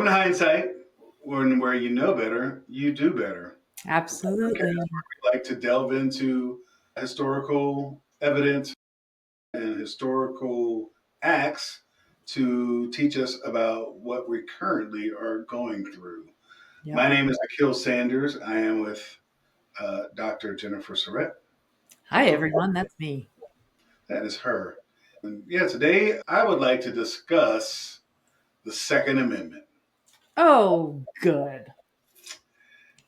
to Hindsight, where you know better, you do better. Okay, Absolutely. we like to delve into historical evidence and historical acts to teach us about what we currently are going through. Yep. My name is Akil Sanders. I am with Dr. Jennifer Sarrett. Hi, everyone. That's me. That is her. And yeah, today I would like to discuss the Second Amendment. Oh, good.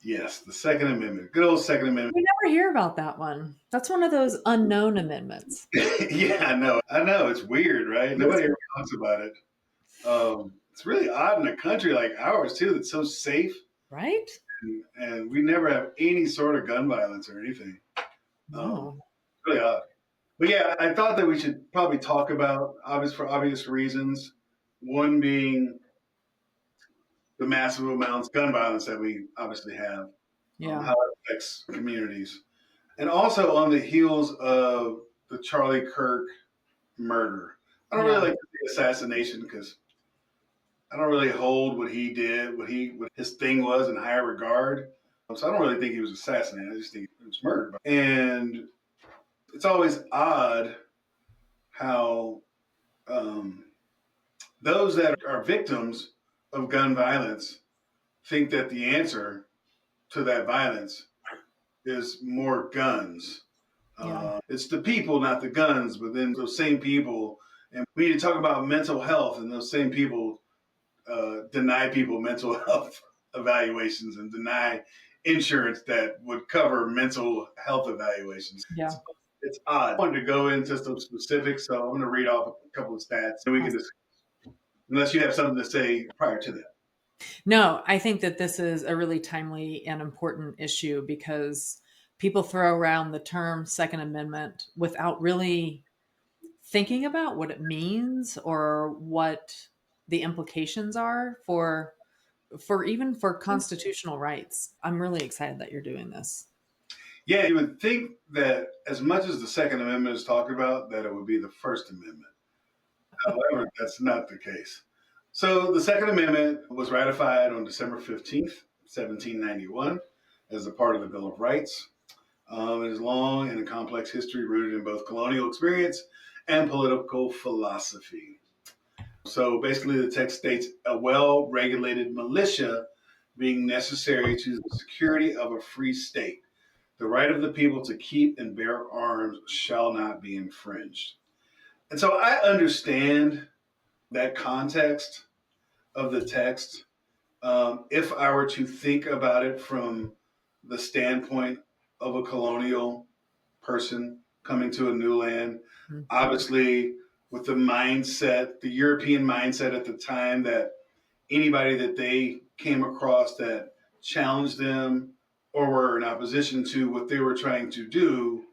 Yes, the Second Amendment. Good old Second Amendment. We never hear about that one. That's one of those unknown amendments. Yeah, I know. I know. It's weird, right? Yes. Nobody ever talks about it. It's really odd in a country like ours, too, that's so safe. Right? And we never have any sort of gun violence or anything. No. Really odd. But yeah, I thought that we should probably talk about for obvious reasons. One being the massive amounts of gun violence that we obviously have, Yeah. how it affects communities, and also on the heels of the Charlie Kirk murder. I don't Yeah. really like the assassination because I don't really hold what he did, what his thing was in high regard. So I don't really think he was assassinated. I just think he was murdered. And it's always odd how um, those that are victims of gun violence think that the answer to that violence is more guns. Yeah. It's the people, not the guns. But then those same people, and we need to talk about mental health, and those same people deny people mental health evaluations and deny insurance that would cover mental health evaluations. Yeah. It's odd. I wanted to go into some specifics, so I'm going to read off a couple of stats, and we can Awesome. just, unless you have something to say prior to that. No, I think that this is a really timely and important issue because people throw around the term Second Amendment without really thinking about what it means or what the implications are for even for constitutional rights. I'm really excited that you're doing this. Yeah, you would think that as much as the Second Amendment is talked about, that it would be the First Amendment. However, that's not the case. So the Second Amendment was ratified on December 15th, 1791, as a part of the Bill of Rights. It is long and a complex history rooted in both colonial experience and political philosophy. So basically, the text states a well regulated militia being necessary to the security of a free state. The right of the people to keep and bear arms shall not be infringed. And so I understand that context of the text. If I were to think about it from the standpoint of a colonial person coming to a new land, Mhm. obviously with the mindset, the European mindset at the time, that anybody that they came across that challenged them or were in opposition to what they were trying to do,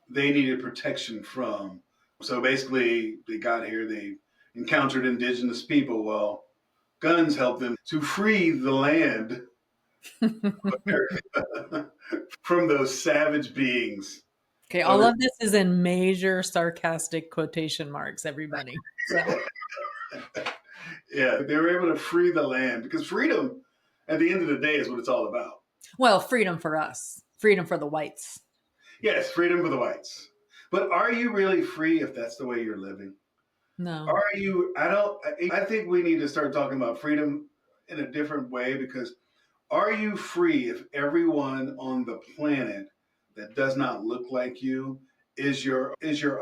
they needed protection from. So basically, they got here, they encountered indigenous people. Well, guns helped them to free the land from those savage beings. Okay, Uh, all of this is in major sarcastic quotation marks, everybody. So, yeah, they were able to free the land because freedom, at the end of the day, is what it's all about. well, freedom for us, freedom for the whites. Yes, freedom for the whites. But are you really free if that's the way you're living? No. Are you? I don't. I think we need to start talking about freedom in a different way because are you free if everyone on the planet that does not look like you is your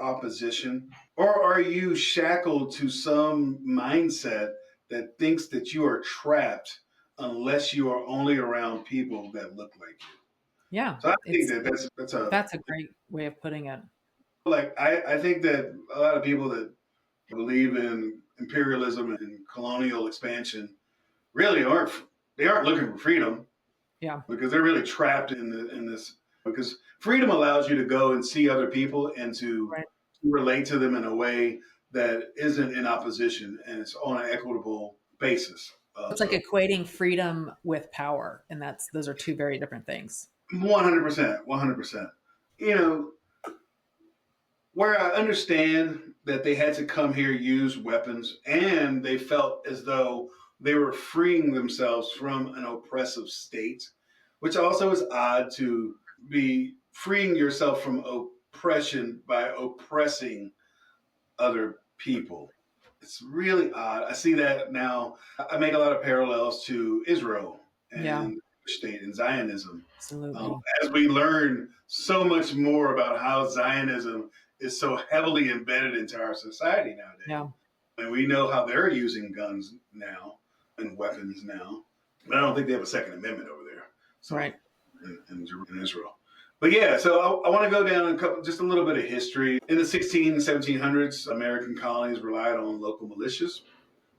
opposition? Or are you shackled to some mindset that thinks that you are trapped unless you are only around people that look like you? Yeah, So I think it's that that's a that's a great way of putting it. like I think that a lot of people that believe in imperialism and colonial expansion really aren't looking for freedom Yeah. because they're really trapped in this because freedom allows you to go and see other people and to Right. relate to them in a way that isn't in opposition and it's on an equitable basis. It's like So equating freedom with power, and that's those are two very different things. 100%, 100%. You know, where I understand that they had to come here use weapons and they felt as though they were freeing themselves from an oppressive state, which also is odd to be freeing yourself from oppression by oppressing other people. It's really odd. I see that now. I make a lot of parallels to Israel Yeah, and the state and Zionism. absolutely. As we learn so much more about how Zionism is so heavily embedded into our society nowadays, Yeah, and we know how they're using guns now and weapons now, but I don't think they have a Second Amendment over there. So right. in Israel. But yeah, so I want to go down just a little bit of history. In the 1700s, American colonies relied on local militias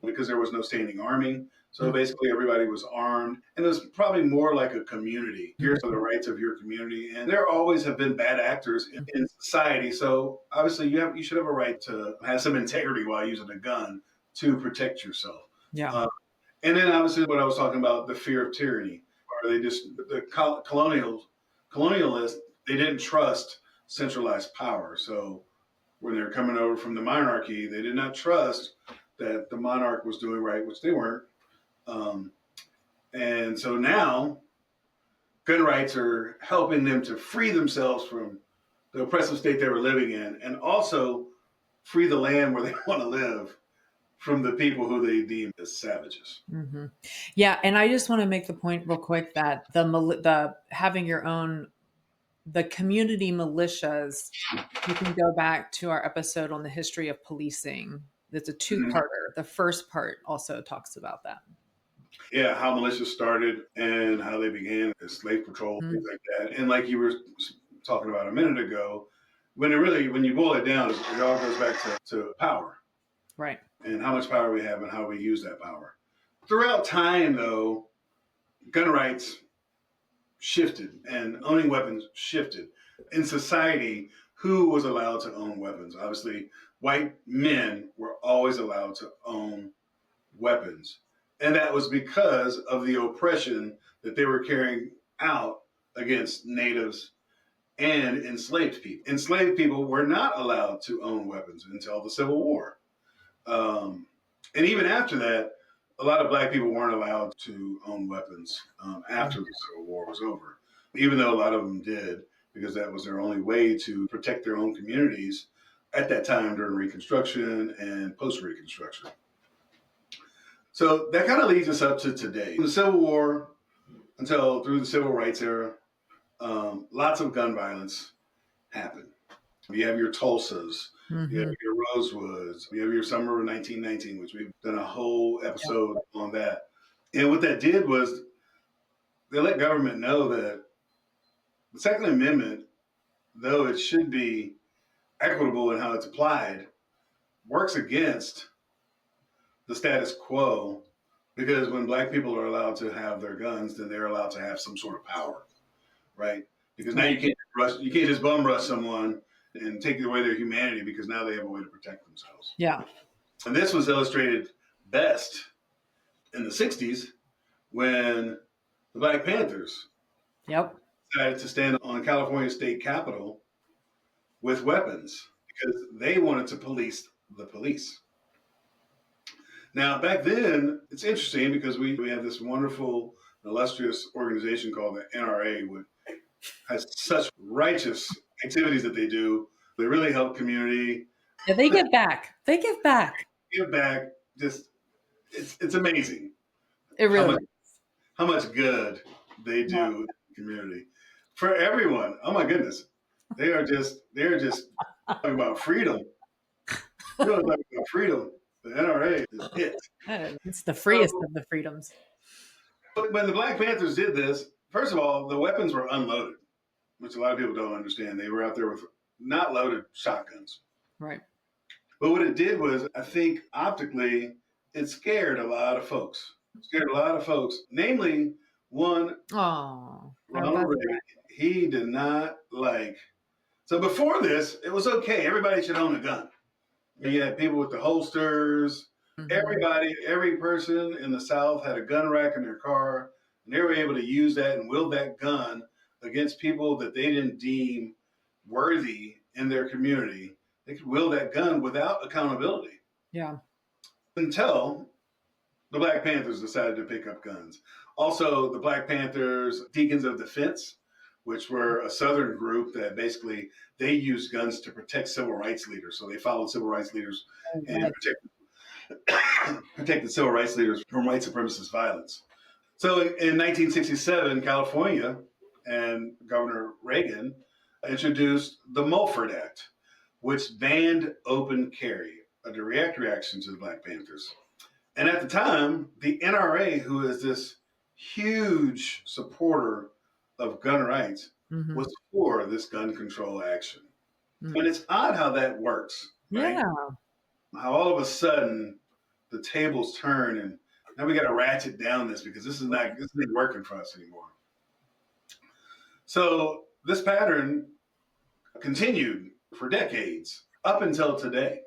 because there was no standing army. So Mm-hmm. basically, everybody was armed, and it was probably more like a community. Here's the rights of your community, and there always have been bad actors in society. So obviously, you should have a right to have some integrity while using a gun to protect yourself. Yeah, Uh, and then obviously, what I was talking about, the fear of tyranny, or the colonialists, they didn't trust centralized power. So when they're coming over from the monarchy, they did not trust that the monarch was doing right, which they weren't. Um, and so now gun rights are helping them to free themselves from the oppressive state they were living in and also free the land where they want to live from the people who they deem as savages. hmm yeah. And I just want to make the point real quick that the having your own the community militias. You can go back to our episode on the history of policing. It's a Mhm. two-parter. The first part also talks about that. Yeah, how militias started and how they began as slave patrol, things Mhm. like that. And like you were talking about a minute ago, when you boil it down, it all goes back to power Right. and how much power we have and how we use that power. Throughout time, though, gun rights shifted and owning weapons shifted. In society, who was allowed to own weapons? Obviously, white men were always allowed to own weapons. And that was because of the oppression that they were carrying out against natives and enslaved people. Enslaved people were not allowed to own weapons until the Civil War. Um, and even after that, a lot of black people weren't allowed to own weapons after the Civil War was over, even though a lot of them did, because that was their only way to protect their own communities at that time during Reconstruction and post Reconstruction. So that kind of leads us up to today. From the Civil War until through the Civil Rights era, lots of gun violence happened. You have your Tulsas, you have hmm your Rosewoods, you have your Summer of 1919, which we've done a whole Yeah. episode on that. And what that did was they let government know that the Second Amendment, though it should be equitable in how it's applied, works against the status quo because when black people are allowed to have their guns, then they're allowed to have some sort of power, right? Because now Right. you can't just bum rush someone and take away their humanity because now they have a way to protect themselves. Yeah. And this was illustrated best in the 60s when the Black Panthers Yep. decided to stand on the California state capitol with weapons because they wanted to police the police. Now, back then, it's interesting because we have this wonderful, illustrious organization called the NRA, which has such righteous activities that they do. They really help community Yeah. They give back. They give back. give back. Just it's amazing It how really. much how much good they Yeah. do in the community for everyone. Oh my goodness, they're just talking about freedom. You know, talking about freedom. The NRA is it. It's the freest So of the freedoms. when the Black Panthers did this, first of all, the weapons were unloaded, which a lot of people don't understand. They were out there with not loaded shotguns. Right. But what it did was, I think optically, it scared a lot of folks. Scared a lot of folks, namely one Oh, Ronald Reagan. He did not like. So before this, it was okay. Everybody should own a gun. You had people with the holsters. hmm Every person in the South had a gun rack in their car, and they were able to use that and wield that gun against people that they didn't deem worthy in their community. They could wield that gun without accountability Yeah. until the Black Panthers decided to pick up guns. Also, the Black Panthers, Deacons of Defense, which were a Southern group that basically they used guns to protect civil rights leaders. So they followed civil rights leaders and Right. protect the civil rights leaders from white supremacist violence. So in 1967, California and Governor Reagan introduced the Mulford Act, which banned open carry, a direct reaction to the Black Panthers. And at the time, the NRA, who is this huge supporter of gun rights, Mm-hmm. was for this gun control action. Mm. And it's odd how that works, right? Yeah. How all of a sudden the tables turn and now we got to ratchet down this because this isn't working for us anymore. So this pattern continued for decades up until today.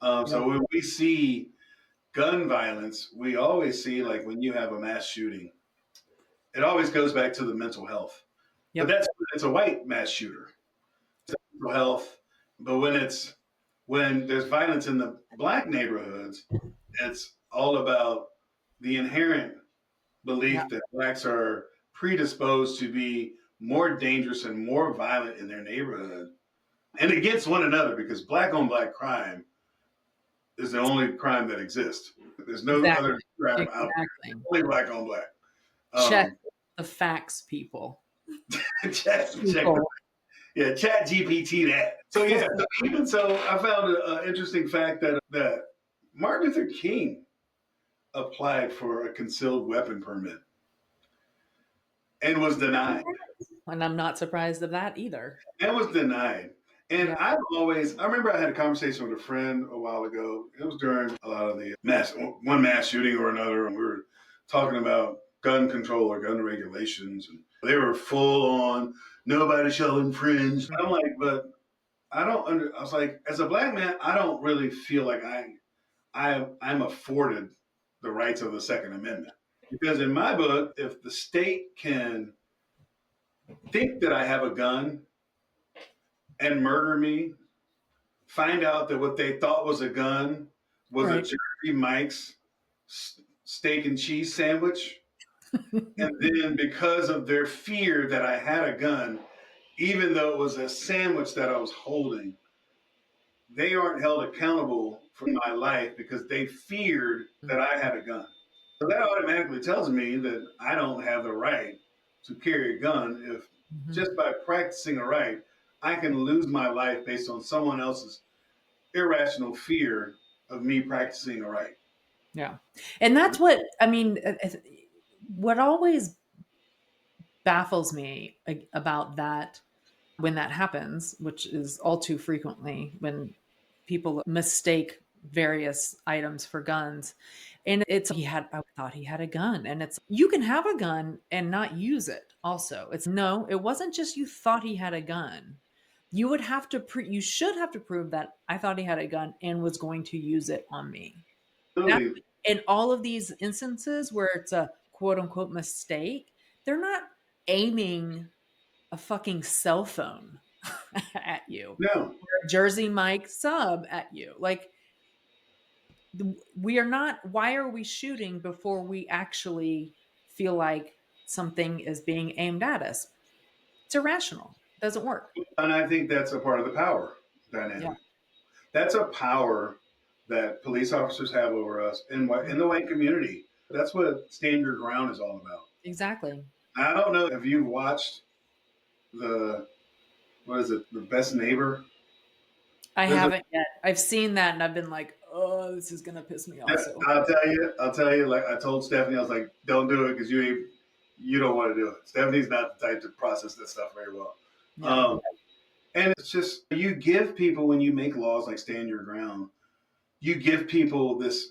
So when we see gun violence, we always see like when you have a mass shooting, it always goes back to the mental health. Yep. But it's a white mass shooter. It's mental health. But when there's violence in the Black neighborhoods, it's all about the inherent belief that Blacks are predisposed to be more dangerous and more violent in their neighborhood and against one another because Black on Black crime is the only crime that exists. There's no other crime out there. Only Black on Black. Check the facts, people. Chat GPT that. So yeah, even so, I found an interesting fact that Martin Luther King applied for a concealed weapon permit and was denied. And I'm not surprised of that either. And was denied. And I remember I had a conversation with a friend a while ago. It was during a lot of the one mass shooting or another, and we were talking about gun control or gun regulations. And they were full on, nobody shall infringe. I'm like, but I was like, as a Black man, I don't really feel like I'm afforded the rights of the Second Amendment. Because in my book, if the state can think that I have a gun and murder me, find out that what they thought was a gun was a Jersey Mike's steak and cheese sandwich. And then because of their fear that I had a gun, even though it was a sandwich that I was holding, they aren't held accountable for my life because they feared that I had a gun. So that automatically tells me that I don't have the right to carry a gun if just by practicing a right, I can lose my life based on someone else's irrational fear of me practicing a right. Yeah. And that's what, I mean, what always baffles me about that when that happens, which is all too frequently when people mistake various items for guns. And I thought he had a gun. And it's, you can have a gun and not use it also. No, it wasn't just you thought he had a gun. You would have to, you should have to prove that I thought he had a gun and was going to use it on me. In all of these instances where it's a quote unquote mistake, they're not aiming a fucking cell phone at you. No. Or a Jersey Mike sub at you. Like, we are not, why are we shooting before we actually feel like something is being aimed at us? It's irrational. It doesn't work. And I think that's a part of the power dynamic. Yeah. That's a power that police officers have over us in the white community. That's what Stand Your Ground is all about. Exactly. I don't know if you've watched the Best Neighbor? I haven't yet. I've seen that and I've been like, oh, this is gonna piss me off. So I'll tell you. Like I told Stephanie, I was like, don't do it because you don't want to do it. Stephanie's not the type to process this stuff very well. Yeah. And it's just, you give people, when you make laws like Stand Your Ground, you give people this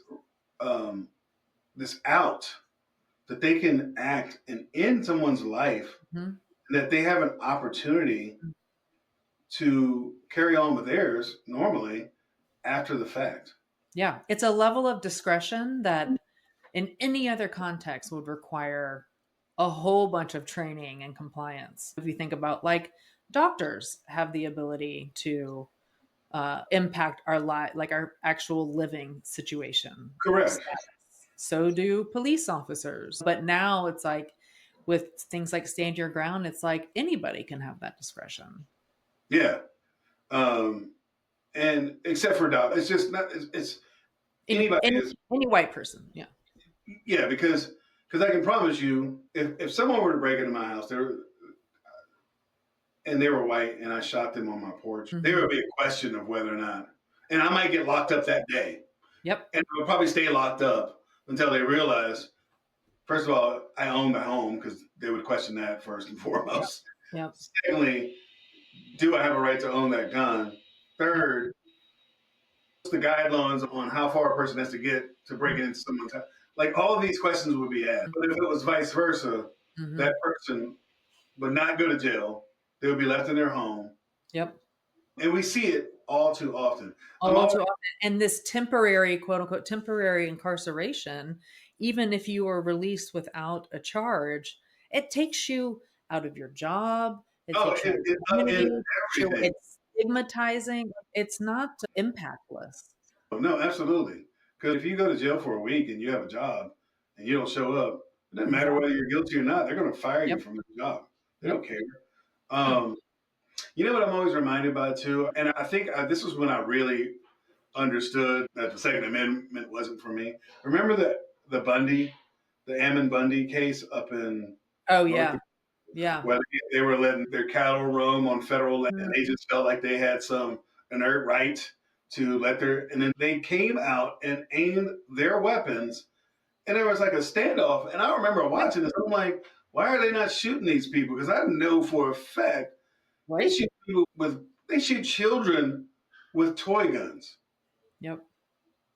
this out that they can act and end someone's life, and that they have an opportunity to carry on with theirs normally after the fact. Yeah, it's a level of discretion that in any other context would require a whole bunch of training and compliance. If you think about, like, doctors have the ability to impact our life, like our actual living situation. Correct. So do police officers. But now it's like with things like stand your ground, it's like anybody can have that discretion. Yeah. Um, and except for dog, it's just not. It's Any anybody any, is. any white person, yeah. Yeah, because I can promise you, if someone were to break into my house, they were white, and I shot them on my porch, there Mm-hmm. would be a question of whether or not, and I might get locked up that day, Yep. and I'll probably stay locked up until they realize. First of all, I own the home because they would question that first and Yep. foremost. Yep. Secondly, do I have a right to own that gun? Yep. Third, what's the guidelines on how far a person has to get to break Mm-hmm. into someone's house? Like all of these questions would be asked. But if it was vice versa, Mm-hmm. that person would not go to jail. They would be left in their home. Yep. And we see it all too often. I'm All too always, often. And this temporary, quote unquote, temporary incarceration, even if you are released without a charge, it takes you out of your job. It oh, takes you out of it your in community. everything. It's stigmatizing. It's not impactless. No, absolutely. Because if you go to jail for a week and you have a job and you don't show up, it doesn't matter whether Exactly. you're guilty or not. They're going to fire you Yep. from the job. They don't Yep. care. No. Um, you know what I'm always reminded by too, and I think this was when I really understood that the Second Amendment wasn't for me. Remember the Bundy, the Ammon Bundy case up in Oh North, yeah. Yeah. where they were letting their cattle roam on federal land, and Mhm. they just felt like they had some inert right to let their, and then they came out and aimed their weapons, and there was like a standoff. And I remember Right. watching this. I'm like, why are they not shooting these people? Because I know for a fact they Right. shoot people with, they shoot children with toy guns. Yep.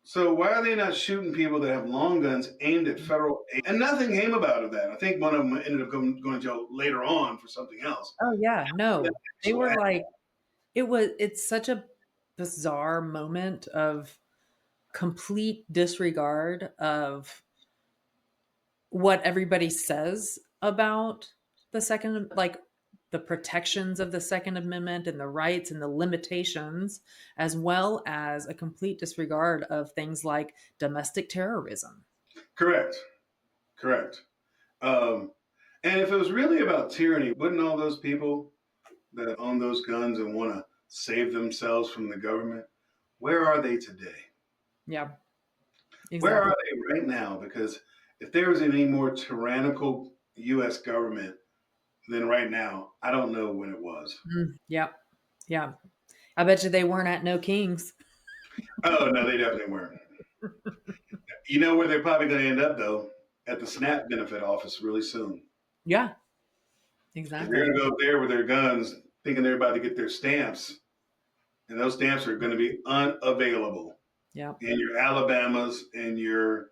So why are they not shooting people that have long guns aimed at federal? And nothing came about of that. I think one of them ended up going to jail later on for something else. Oh yeah. No. They So were like, it's such a bizarre moment of complete disregard of what everybody says about the second, like the protections of the Second Amendment and the rights and the limitations, as well as a complete disregard of things like domestic terrorism. correct, correct. Um, and if it was really about tyranny, wouldn't all those people that own those guns and want to save themselves from the government, where are they today? Yeah, Where exactly. are they right now? Because if there was any more tyrannical U.S. government than right now, I don't know when it was. Yeah, yeah. I bet you they weren't at No Kings. Oh no, they definitely weren't. You know where they're probably going to end up though? At the SNAP benefit office really soon. Yeah, Because they're going exactly. to go up there with their guns, thinking they're about to get their stamps, and those stamps are going to be unavailable. Yeah. And your Alabamas and your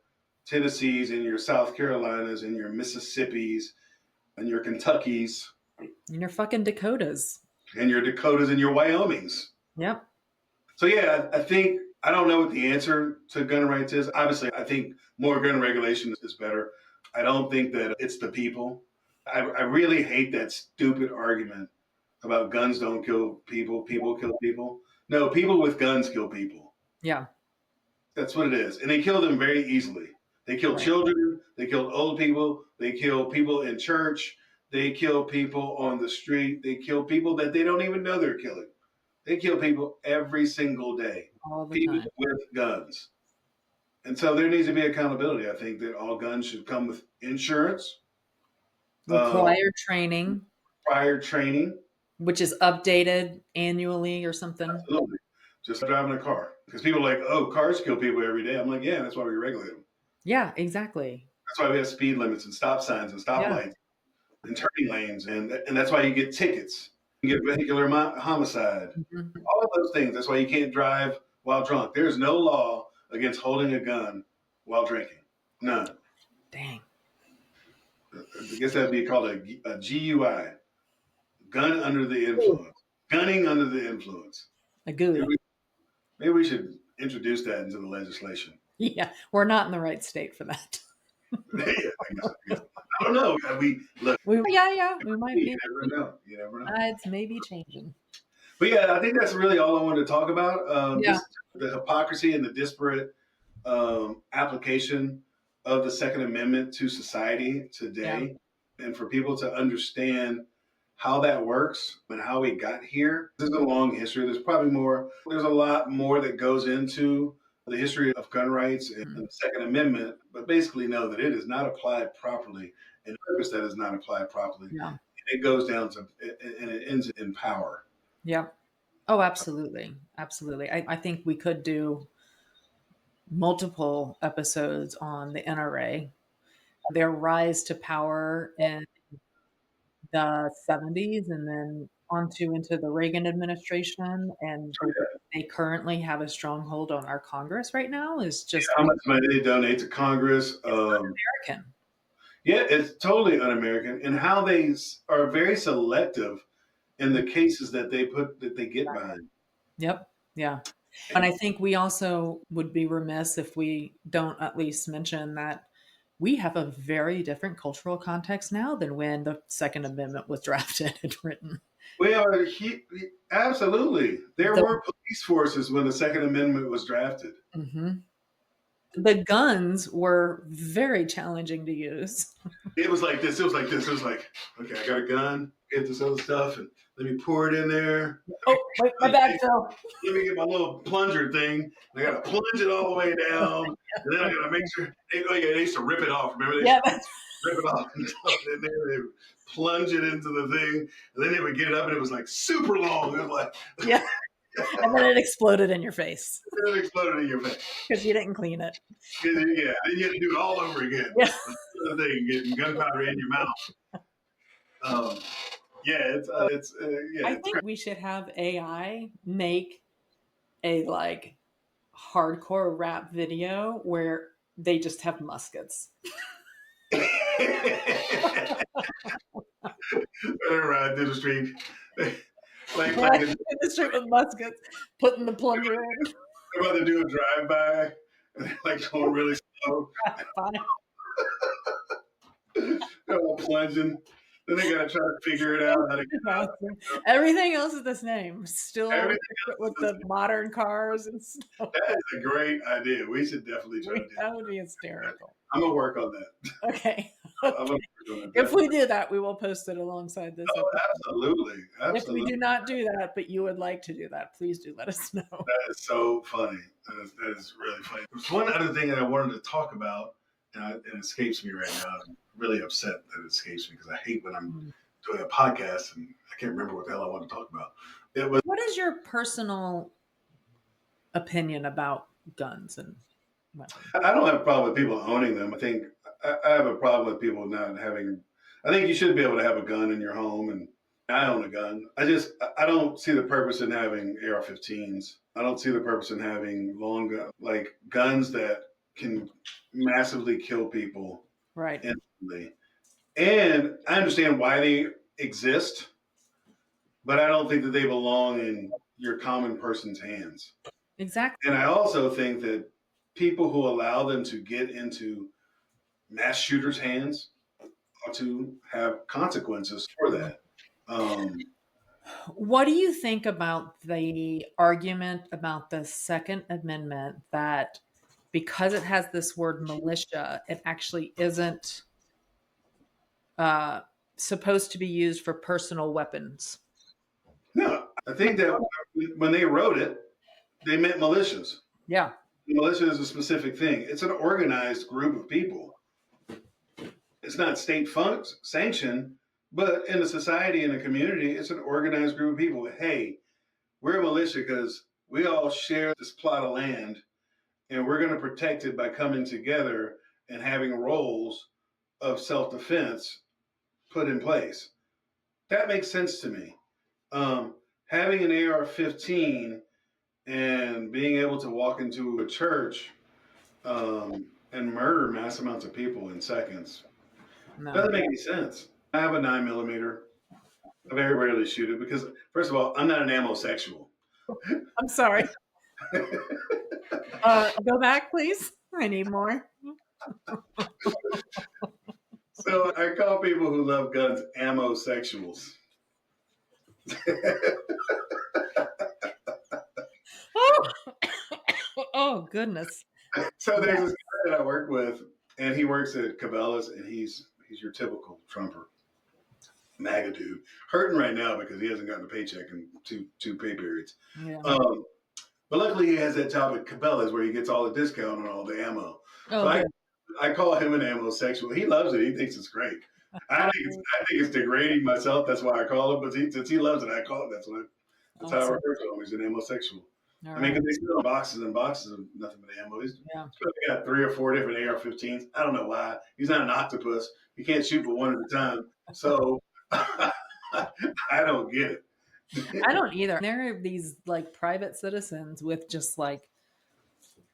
Tennessees and your South Carolinas and your Mississippis and your Kentuckys And your fucking Dakotas. and your Dakotas and your Wyomings. Yep. So yeah, I think I don't know what the answer to gun rights is. Obviously, I think more gun regulation is better. I don't think that it's the people. I really hate that stupid argument about guns don't kill people, people kill people. No, people with guns kill people. Yeah. That's what it is. And they kill them very easily. They kill Right. children, they kill old people, they kill people in church, they kill people on the street, they kill people that they don't even know they're killing. They kill people every single day. All the People time. with guns. And so there needs to be accountability. I think that all guns should come with insurance, uh, Required training, prior training. which is updated annually or something. Absolutely. Just driving a car. Because people are like, oh, cars kill people every day. I'm like, yeah, that's why we regulate them. Yeah, exactly. That's why we have speed limits and stop signs and Yeah. stoplights and turning lanes. And that's why you get tickets. You get vehicular homicide. Mhm. All of those things. That's why you can't drive while drunk. There's no law against holding a gun while drinking. None. Dang. I guess that'd be called a GUI, gun under the Ooh, influence, gunning under the influence. a Maybe GUI. we, maybe we should introduce that into the legislation. Yeah, we're not in the right state for that. Yeah, I don't know. We look. Yeah, we might You be. never know. You never know. Tides may be changing. But yeah, I think that's really all I wanted to talk about. Yeah. Just the hypocrisy and the disparate application of the Second Amendment to society today, and for people to understand how that works and how we got here. This is a long history. There's probably more. There's a lot more that goes into the history of gun rights and the Second Amendment, but basically know that it is not applied properly, and purpose that is not applied properly. Yeah. It goes down to, and it ends in power. Yeah. Oh, absolutely. Absolutely. I think we could do multiple episodes on the NRA, their rise to power in the 70s and then onto into the Reagan administration. And the way they currently have a stronghold on our Congress right now is just How much money they donate to Congress? American. Yeah, it's totally un-American, and how they are very selective in the cases that they get behind. Yep. Yeah. And I think we also would be remiss if we don't at least mention that we have a very different cultural context now than when the Second Amendment was drafted and written. Well, absolutely. There The, were police forces when the Second Amendment was drafted. Mhm. The guns were very challenging to use. It was like this. It was like this. It was like, okay, I got a gun, get this other stuff, and let me pour it in there. Oh, wait, my bag fell. Let me get my little plunger thing. I got to plunge it all the way down, and then I got to make sure. They used to rip it off. Remember? They Yeah. rip it off and dump it in there. They would plunge it into the thing, and then they would get it up, and it was like super long. It was like, Yeah. And then it exploded in your face it exploded in your face. because you didn't clean it. Yeah, then you had to do it all over again. Yeah. Another thing, getting gunpowder in your mouth. I think we should have AI make a like hardcore rap video where they just have muskets. Ride through the street. Like In the street with muskets, putting the plunger in. they're about to do a drive-by, like going really slow. They're all plunging. Then they gotta try to figure it out how to get out. Everything else is the same. Still Everything with the modern cars and stuff. That is a great idea. We should definitely try to do That would be hysterical. I'm gonna work on that. Okay. I'm gonna work on it. If we do that, we will post it alongside this. Oh, absolutely. If we do not do that, but you would like to do that, please do let us know. That is so funny. That is really funny. There's one other thing that I wanted to talk about, and it escapes me right now. I'm really upset that it escapes me because I hate when I'm doing a podcast and I can't remember what the hell I want to talk about. What is your personal opinion about guns and weapons? I don't have a problem with people owning them. I think I have a problem with people not having. I think you should be able to have a gun in your home, and I own a gun. I don't see the purpose in having AR-15s. I don't see the purpose in having like guns that can massively kill people Right. instantly. And I understand why they exist, but I don't think that they belong in your common person's hands. Exactly. And I also think that people who allow them to get into mass shooters' hands ought to have consequences for that. What do you think about the argument about the Second Amendment that because it has this word militia, it actually isn't supposed to be used for personal weapons? No, I think that when they wrote it, they meant militias. Yeah. Militia is a specific thing. It's an organized group of people. It's not state sanctioned, but in a society, in a community, it's an organized group of people. Hey, we're a militia because we all share this plot of land and we're going to protect it by coming together and having roles of self-defense put in place. That makes sense to me. Having an AR-15 and being able to walk into a church and murder mass amounts of people in seconds doesn't make any sense. I have a 9mm. I very rarely shoot it because, first of all, I'm not an ammo sexual. I'm sorry. Go back, please. I need more. So I call people who love guns ammo sexuals. Oh, goodness. So there's this guy that I work with, and he works at Cabela's, and he's your typical Trumper, MAGA dude, hurting right now because he hasn't gotten a paycheck in two pay periods. Yeah. But luckily, he has that job at Cabela's where he gets all the discount on all the ammo. Oh, So good. I call him an ammo sexual. He loves it. He thinks it's great. I think it's degrading myself. That's why I call him. But since he loves it, I call it. That's how I Awesome. refer to him. He's an ammo sexual. All I mean, right. because they sell boxes and boxes of nothing but ammo. He's Yeah. probably got 3 or 4 different AR-15s. I don't know why. He's not an octopus. He can't shoot but one at a time. So I don't get it. I don't either. There are these like private citizens with just like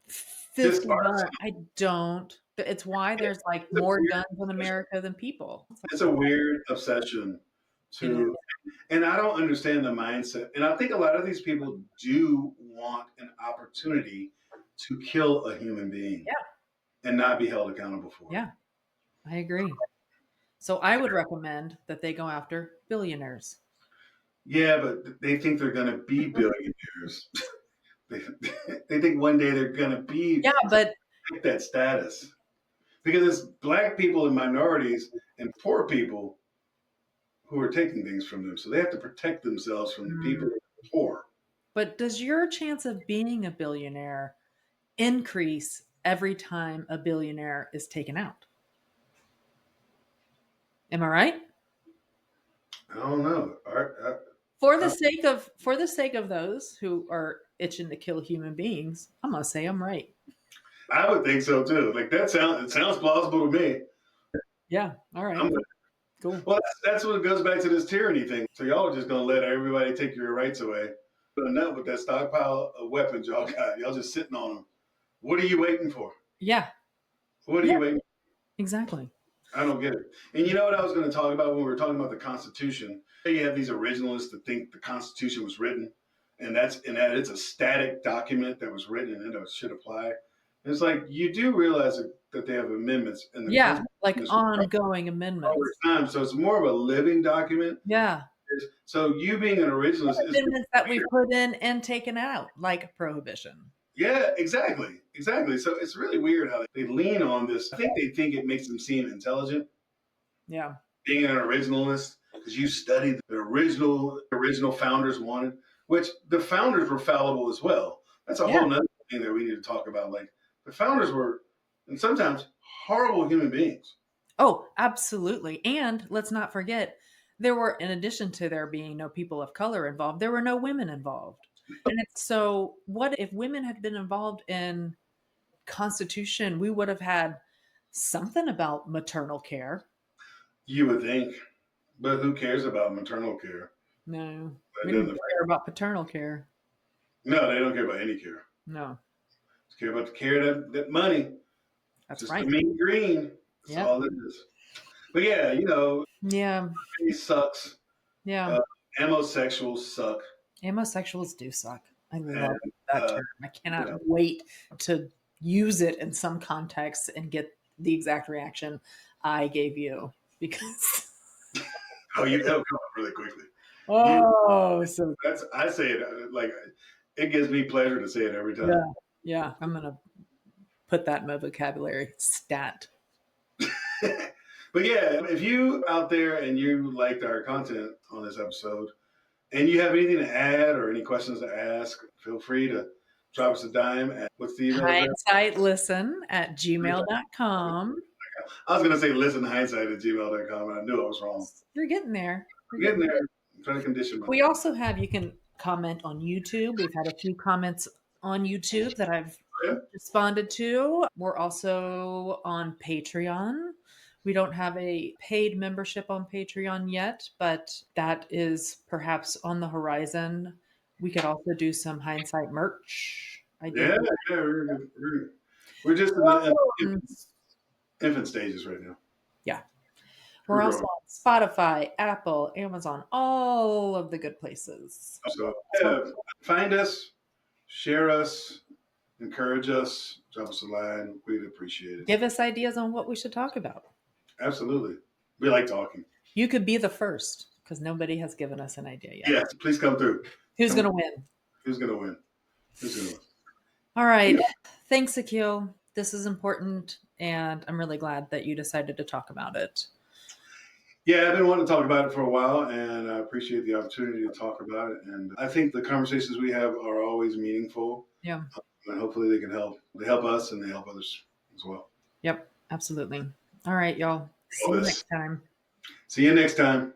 50 guns. I don't. It's why there's like more guns in America than people. It's a weird obsession to, and I don't understand the mindset. And I think a lot of these people do want an opportunity to kill a human being, and not be held accountable for it. Yeah, I agree. So I would recommend that they go after billionaires. Yeah, but they think they're going to be billionaires. they think one day they're going to be but that status, because it's black people and minorities and poor people who are taking things from them. So they have to protect themselves from the people who are poor. But does your chance of being a billionaire increase every time a billionaire is taken out? Am I right? I don't know. For the sake of those who are itching to kill human beings, I'm gonna say I'm right. I would think so too. Like it sounds plausible to me. Yeah. All right. Cool. Well, that's what goes back to this tyranny thing. So y'all are just gonna let everybody take your rights away. But not with that stockpile of weapons y'all got. Y'all just sitting on them. What are you waiting for? Yeah. What are you waiting for? Exactly. I don't get it. And you know what I was going to talk about when we were talking about the Constitution? You have these originalists that think the Constitution was written, and that it's a static document that was written and it should apply. And it's like you do realize that they have amendments and like ongoing amendments over time. So it's more of a living document. Yeah. So you being an originalist is amendments that we put in and taken out, like prohibition. Yeah, exactly. So it's really weird how they lean on this. I think they think it makes them seem intelligent. Yeah. Being an originalist, because you studied the original founders wanted, which the founders were fallible as well. That's a whole nother thing that we need to talk about. Like the founders were, and sometimes horrible human beings. Oh, absolutely. And let's not forget, there were, in addition to there being no people of color involved, there were no women involved. And so what if women had been involved in Constitution? We would have had something about maternal care. You would think, but who cares about maternal care? No, we don't care about paternal care. No, they don't care about any care. No, they care about the care that money. That's just right. The mean green. That's all it is. But yeah, it sucks. Yeah, amosexuals suck. Amosexuals do suck. I love that term. I cannot wait to use it in some context and get the exact reaction I gave you, because that'll come up really quickly. So I say it like it gives me pleasure to say it every time. Yeah, I'm gonna put that in my vocabulary. Stat. But yeah, if you out there and you liked our content on this episode and you have anything to add or any questions to ask, feel free to drop us a dime at what's the email address? HindsightListen@gmail.com. I was going to say listen hindsight@gmail.com, and I knew I was wrong. You're getting there. I'm getting there. I'm trying to condition myself. We also have, you can comment on YouTube. We've had a few comments on YouTube that I've responded to. We're also on Patreon. We don't have a paid membership on Patreon yet, but that is perhaps on the horizon. We could also do some Hindsight merch. We're just in the infant stages right now. Yeah. We're also on Spotify, Apple, Amazon, all of the good places. So find us, share us, encourage us, drop us a line. We'd appreciate it. Give us ideas on what we should talk about. Absolutely. We like talking. You could be the first, because nobody has given us an idea yet. Yes, please come through. Who's going to win? Who's going to win? All right. Thanks, Akil. This is important. and I'm really glad that you decided to talk about it. Yeah, I've been wanting to talk about it for a while, and I appreciate the opportunity to talk about it. And I think the conversations we have are always meaningful, Yeah. and hopefully they can help. They help us, and they help others as well. Yep. Absolutely. All right, y'all. See All you this. next time. See you next time.